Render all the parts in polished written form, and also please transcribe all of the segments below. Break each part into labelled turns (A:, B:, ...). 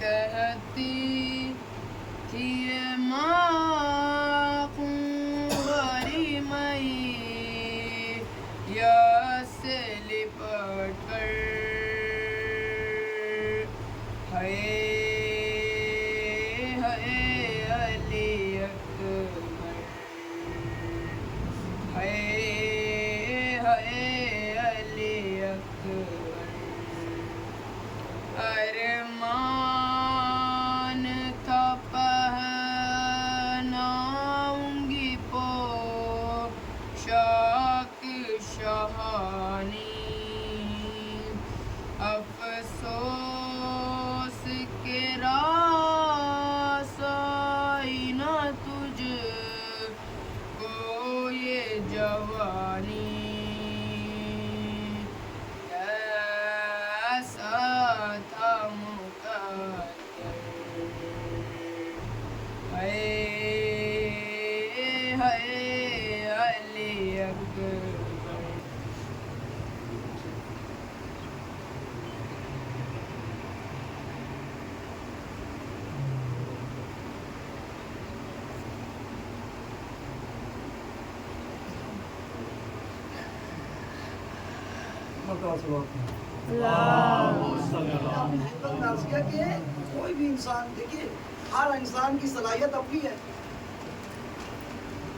A: کہتی تھی ماں خونگاری مئی یا سے لپٹ کر علی اکبر علی اکبر ارمان تھا پہناؤں گی پوشاک شاہانی افسوس کے رسائی نہ تجھ کو یہ جوانی کیسا تھا مقدر علی اکبر
B: کوئی بھی انسان دیکھیے ہر انسان کی صلاحیت اپنی ہے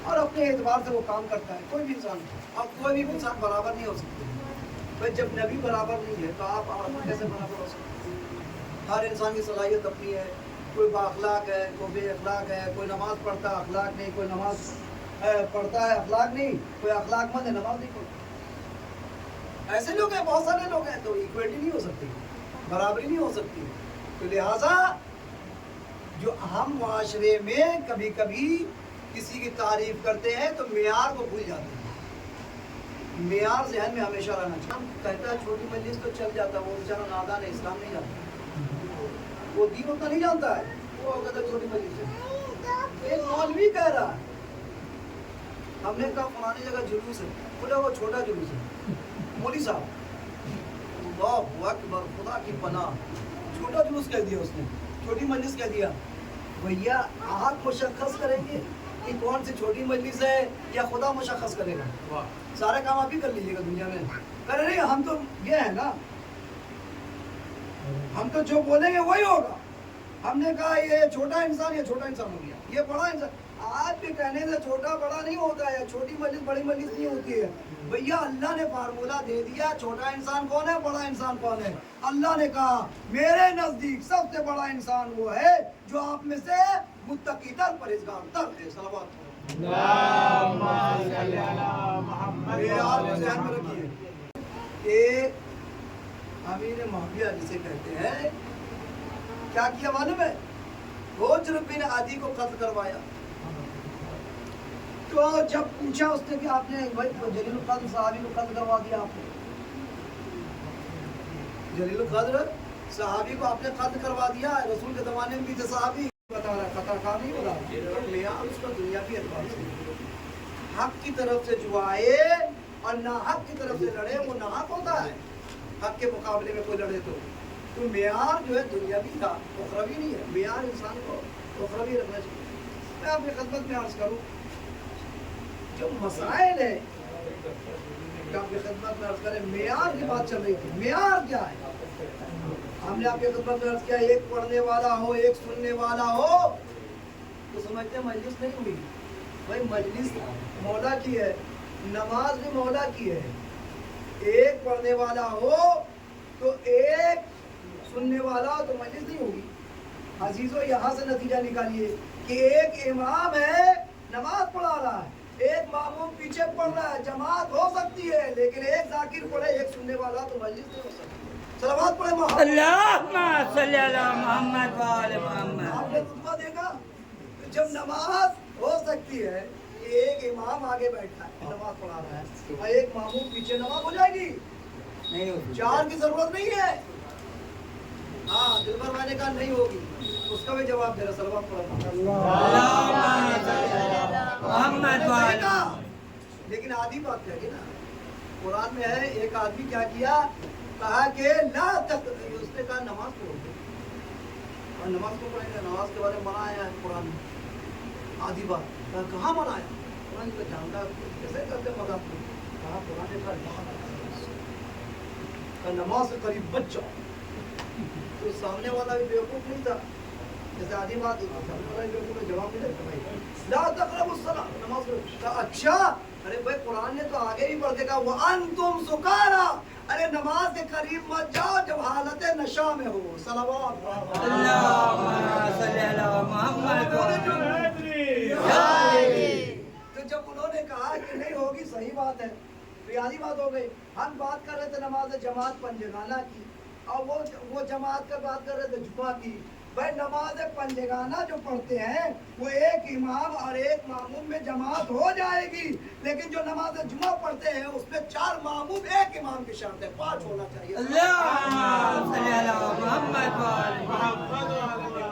B: اور اپنے اعتبار سے وہ کام کرتا ہے. کوئی بھی انسان اب کوئی بھی انسان برابر نہیں ہو سکتے بھائی. جب نبی برابر نہیں ہے تو آپ کیسے برابر ہو سکتے؟ ہر انسان کی صلاحیت اپنی ہے. کوئی با اخلاق ہے, کوئی بے اخلاق ہے, کوئی نماز پڑھتا ہے اخلاق نہیں, کوئی نماز پڑھتا ہے اخلاق نہیں, کوئی اخلاق مند ہے نماز نہیں پڑھتا. ایسے لوگ ہیں, بہت سارے لوگ ہیں. تو ایکویلٹی نہیں ہو سکتی, برابری نہیں ہو سکتی. تو لہٰذا جو ہم معاشرے میں کبھی کبھی کسی کی تعریف کرتے ہیں تو معیار کو بھول جاتے ہیں. معیار ذہن میں ہمیشہ رہنا چاہیے. ہم کہتا ہے چھوٹی مجلس تو چل جاتا ہے, وہ بیچارہ نادان ہے, اسلام نہیں جانتا, وہ دین اتنا نہیں جانتا ہے, وہ کہتا ہے چھوٹی مجلس ہے. ایک مولوی کہہ رہا ہے, ہم نے کہا فلانی جگہ جلوس ہے, بولے وہ چھوٹا جلوس ہے. مولوی صاحب اللہ اکبر, خدا کی پناہ, چھوٹا جلوس کہہ دیا اس نے, چھوٹی مجلس کہہ دیا. بھیا آپ مشخص کریں گے کہ کون سی چھوٹی مجلس ہے یا خدا مشخص کرے گا؟ سارے کام آپ ہی کر لیجیے گا دنیا میں. کرے نہیں, ہم تو یہ ہے نا, ہم تو جو بولیں گے وہی ہوگا. ہم نے کہا یہ چھوٹا انسان, یہ چھوٹا انسان ہو گیا, یہ بڑا انسان. آج کے کہنے سے چھوٹا بڑا نہیں ہوتا ہے, چھوٹی مجلس بڑی مجلس نہیں ہوتی ہے. بھیا اللہ نے فارمولہ دے دیا, چھوٹا انسان کون ہے, بڑا انسان کون ہے. اللہ نے کہا میرے نزدیک سب سے بڑا انسان وہ ہے جو آپ میں سے متقی تر پرہیزگار تر ہے. صلوات رکھیے. ایک امیر معاویہ جسے کہتے ہیں, کیا کیا معلوم ہے؟ حجر بن عدی کو قتل کروایا. تو جب پوچھا اس نے کہ آپ نے بھائی جلیل القدر صحابی کو قتل کروا دیا, آپ نے جلیل القدر صحابی کو آپ نے قتل کروا دیا, رسول کے زمانے میں بھی تھے صحابی. بتا رہا قتل خواہ نہیں ہو رہا, معیار اس کا دنیاوی اعتبار سے حق کی طرف سے جو آئے اور ناحق کی طرف سے لڑے وہ ناحق ہوتا ہے. حق کے مقابلے میں کوئی لڑے تو معیار جو ہے دنیاوی تھا, اخروی نہیں ہے. معیار انسان کو اخروی رکھنا چاہیے. میں آپ کی خدمت میں عرض کروں جو مسائل ہے, آپ کی خدمت میں عرض کریں, معیار کی بات چل رہی تھی. معیار کیا ہے؟ ہم نے آپ کی خدمت میں عرض کیا, ایک پڑھنے والا ہو ایک سننے والا ہو تو سمجھتے ہیں مجلس نہیں ہوئی. بھائی مجلس مولا کی ہے, نماز بھی مولا کی ہے. ایک پڑھنے والا ہو تو ایک سننے والا ہو تو مجلس نہیں ہوگی. عزیزو یہاں سے نتیجہ نکالیے کہ ایک امام ہے نماز پڑھا رہا ہے, ایک ماموم پیچھے پڑھ رہا ہے, جماعت ہو سکتی ہے, لیکن ایک ذاکر پڑھے ایک سننے والا تو مجلس نہیں ہو سکتی. صلوات پڑھے محمد,
A: اللہم صلی علی محمد و آل محمد.
B: آپ نے خطبہ دیکھا, جب نماز ہو سکتی ہے, ایک امام آگے بیٹھا ہے نماز پڑھا رہا ہے اور ایک ماموم پیچھے, نماز ہو جائے گی؟ نہیں ہوگی. چار کی ضرورت نہیں ہے. ہاں دل بھر میں نے کہا نہیں ہوگی, اس کا بھی جواب دے رہا. صلوات پڑھا
A: محمد و آل.
B: لیکن آدھی بات کہہ گی نا, قرآن میں ہے ایک آدمی کیا کیا, کہا کہ لا تک, اس نے کہا نماز پڑھو. اور نماز کو پڑھیں گے، نماز کے بارے میں منایا ہے قرآن میں آدھی بات کہاں منایا؟ قرآن کو جانتا کیسے کرتے مذہب کو کہا قرآن نے کہا نماز سے قریب بچ جاؤ. تو سامنے والا بھی بیوقوف نہیں تھا، جیسے آدھی بات سامنے والا بھی بیوقوف ہے، جواب ملے بھائی لا تقربوا الصلاۃ، نماز کا اچھا. ارے بھائی قرآن نے تو آگے ہی بڑھ کے کہا وَأَنْتُمْ سُكَارَىٰ، ارے نماز کے قریب مت جاؤ جب حالت نشہ میں ہو. صلوات
A: اللہم صلی علی محمد
B: تو جب انہوں نے کہا کہ نہیں ہوگی، صحیح بات ہے، تو یادی بات ہو گئی. ہم بات کر رہے تھے نماز جماعت پنجگانہ کی، اور وہ جماعت کا بات کر رہے تھے جمعہ کی. بھائی نماز پنجگانہ جو پڑھتے ہیں وہ ایک امام اور ایک ماموم میں جماعت ہو جائے گی، لیکن جو نماز جمعہ پڑھتے ہیں اس میں 4 ماموم ایک امام کی شرط ہے، 5 ہونا چاہیے.
A: اللہم صلی علی محمد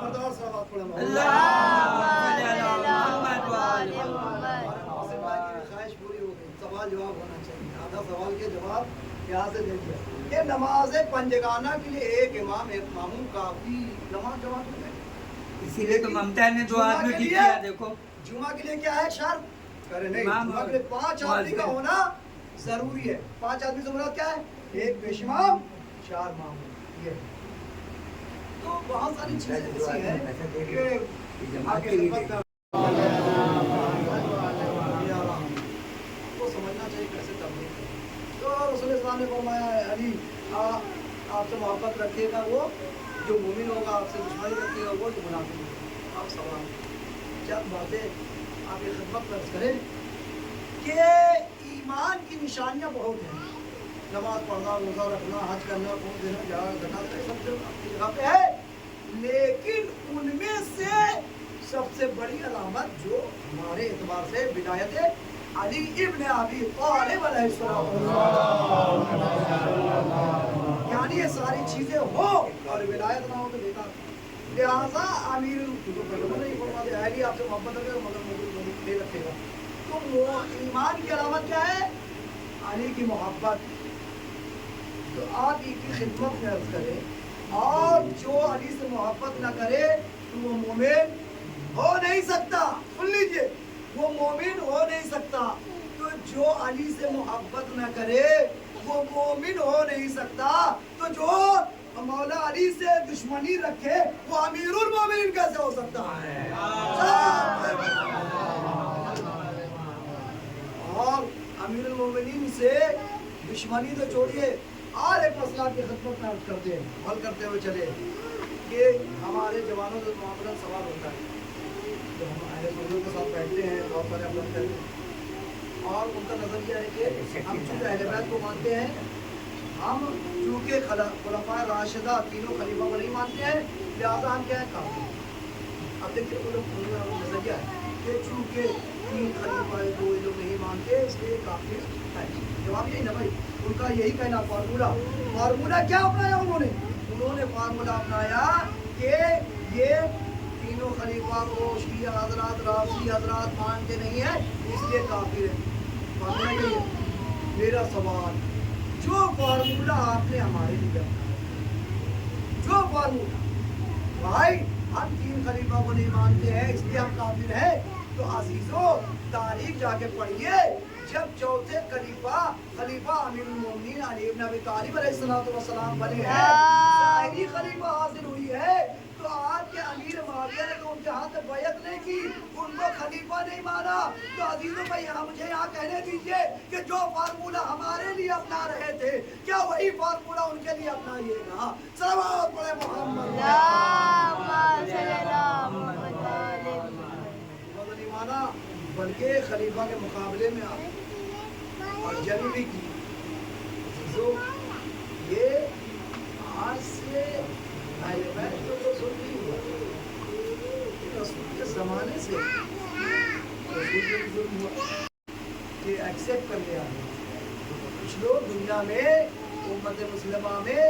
B: مردار صلوات پڑھیں.
A: اللہم صلی علی محمد
B: ناصر بھائی کی خواہش پوری ہو گئی، سوال جواب ہونا چاہیے. آدھا سوال کے جواب یہاں سے دے دیا کہ نماز پنجگانہ کے لیے ایک امام ایک ماموم کافی. نماز جماعت ہو گئی.
A: اسی لیے تو ممتا نے 2 آدمی ٹھیک کیا. دیکھو
B: جمعہ کے لیے کیا ہے شرط؟ کرے نہیں، جمعہ کے لیے 5 آدمی کا ہونا ضروری ہے. 5 آدمی سے مراد کیا ہے؟ ایک پیش امام 4 ماموم. یہ تو بہت ساری چیزیں ایسی ہیں کہ آگے خدمت کا سمجھنا چاہیے کیسے تبلیغ کریں. تو رسول اسلام نے فرمایا علی آپ سے محبت رکھے گا وہ جو مومن ہوگا، آپ سے دشمنی رکھے گا وہ جو منافق ہوگا. آپ سوال چند باتیں آپ یہ خدمت درج کریں کہ ایمان کی نشانیاں بہت ہیں. نماز پڑھنا، روزہ رکھنا، حج کرنا، خون دینا، زکات دینا، سب جو اپنی جگہ پہ ہے، لیکن ان میں سے سب سے بڑی علامت جو ہمارے اعتبار سے ولایت علی ابن ابی طالب علیہ السلام، یعنی یہ ساری چیزیں ہو اور ولایت نہ ہو تو بیکار. لہٰذا امیر علی آپ سے محبت رکھے گا مگر نہیں رکھے گا. تو ایمان کی علامت کیا ہے؟ علی کی محبت. تو آپ کی خدمت میں عرض کریں، اور جو علی سے محبت نہ کرے تو وہ مومن ہو نہیں سکتا. سن لیجئے، وہ مومن ہو نہیں سکتا. تو جو علی سے محبت نہ کرے وہ مومن ہو نہیں سکتا. تو جو مولا علی سے دشمنی رکھے وہ امیر المومنین کیسے ہو سکتا ہے؟ اور امیر المومنین سے دشمنی تو چھوڑیے، اور ایک مسئلہ کی خدمت میں عرض کرتے ہیں، حل کرتے ہوئے چلے کہ ہمارے جوانوں سے معاملہ سوال ہوتا ہے. تو ہم اہل سنت کے ساتھ بیٹھتے ہیں، بہت سارے اپنے کرتے ہیں، اور ان کا نظریہ ہے کہ ہم چونکہ اہل بیت کو مانتے ہیں، ہم چونکہ خلفائے راشدہ تینوں خلیفہ کو نہیں مانتے ہیں، لہٰذا ہم کیا ہے کافر. اب دیکھیے ان کا نظریہ ہے کہ چونکہ 3 خلیفہ 2 لوگ نہیں مانتے اس لیے کافر ہے. جواب یہی نا بھائی، ان کا یہی کہنا. فارمولہ کیا اپنایا انہوں نے فارمولہ اپنایا کہ یہ تینوں خلیفہ کو شیعہ حضرات رافضی حضرات مانتے نہیں ہیں اس لیے کافر ہے. فارمولہ یہی ہے. میرا سوال، جو فارمولہ آپ نے ہمارے لیے اپنایا، جو فارمولہ بھائی ہم 3 خلیفہ کو نہیں مانتے ہیں اس لیے ہم کافر ہیں، تو عزیزو تاریخ جا کے پڑھیے. جب 4تھے خلیفہ امیر المومنین علی ابن ابی طالب علیہ السلام بنے ہیں، ظاہری خلیفہ حاضر ہوئی ہے، تو آپ کے امیر معاویہ نے تو ان کے ہاتھ بیعت نہیں کی، ان کو خلیفہ نہیں مانا. تو عزیزوں بھائی مجھے یہاں کہنے دیجئے کہ جو فارمولہ ہمارے لیے اپنا رہے تھے کیا وہی فارمولہ ان کے لیے اپنائیے گا؟ صلوات پڑھے محمد. نہیں مانا بلکہ خلیفہ کے مقابلے میں آپ اور جنگ بھی کی. یہ آج سے اہل بیت تو رسول نہیں ہوا، رسول کے زمانے سے رسول ہوا کہ ایکسیپٹ کر لیا. کچھ لوگ دنیا میں امت مسلمہ میں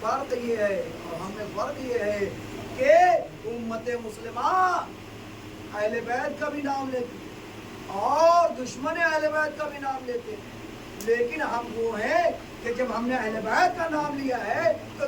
B: فرق یہ ہے اور ہم میں فرق یہ ہے کہ امت مسلمہ اہل بیت کا بھی نام لیتی اور دشمن اہل بیت کا بھی نام لیتے ہیں، لیکن ہم وہ ہیں کہ جب ہم نے اہل بیت کا نام لیا ہے تو